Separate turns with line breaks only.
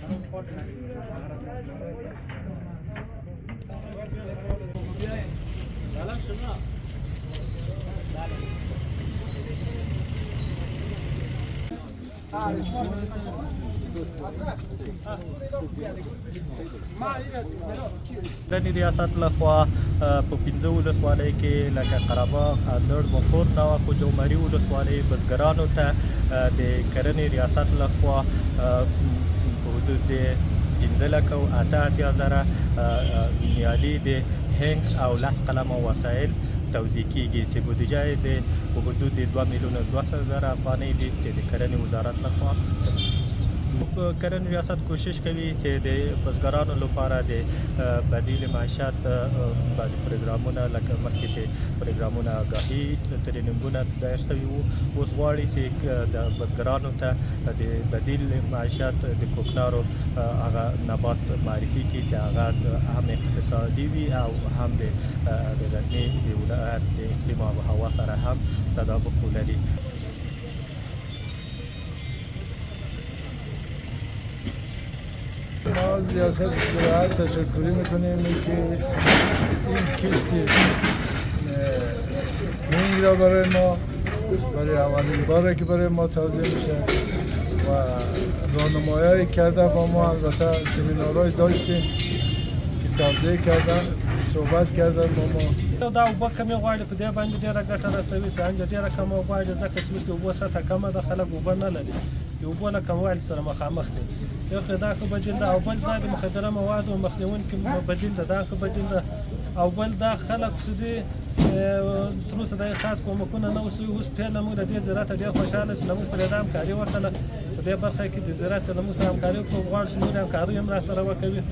د ریاست لخوا په 15 ولسوالۍ کې لکه قرهباغ، اندړ، مفور، نوه جومري ولسوالۍ بزګرانو ته د کرنې ریاست لخوا په حدود د 15,88,000 نیالي د هنګ او 10 قلمه وسایل توزیع کیږي چې بودیجه یې د په حدود د 2,200,000 افغانۍ دي چې د کرنې وزارت لخوا کرنې ریاست کوشش کوي چې د بزګرانو لپاره د بدیل معیشت بعضې پروګرامونه لکه مخکې چې پروګرامونه آګاهي ترینینګونه دایر شوي وو، اوس غواړي چې د بزګرانو ته د بدیل معیشت د کوکنارو هغه نبات معرفي کړي چې هغه هم اقتصادي وي او هم د غزني د ولایت د اقلیم او هوا سره هم تطابق ولري.
ما از ریاست زراعت تشکری میکنیم که این کشت هنگ را برای ما برای اولین باره که برای ما توزیع میشه و راهنمایی کرده با ما. البته سمینارهای داشتیم که توزیع کردن، صحبت کردن با ما.
دا اوبه کمې غواړي، په دې باندې ډېره ګټه رسوي. سنجه ډېره کمه غواړي ځکه چې اوس د اوبو سطحه کمه ده، خلک اوبه نه لري، د اوبو له کموالي سره مخامخ دي. یو خو دا ښه بدیل ده او بل دا د مخدره موادو مخنیوونکي بدیل ده، دا ښه بدیل ده. او بل دا خلک چې دي تر اوسه دا خاص کومکونه نه وسوي، اوس پیله موږ د دې زراعت ډېر خوشحاله شو، له موږ سره د همکاري وکړله په دې برخه کې د زراعت له موږ سره همکاري وکړو، غواړو چې نورې همکاري هم راسره وکوي.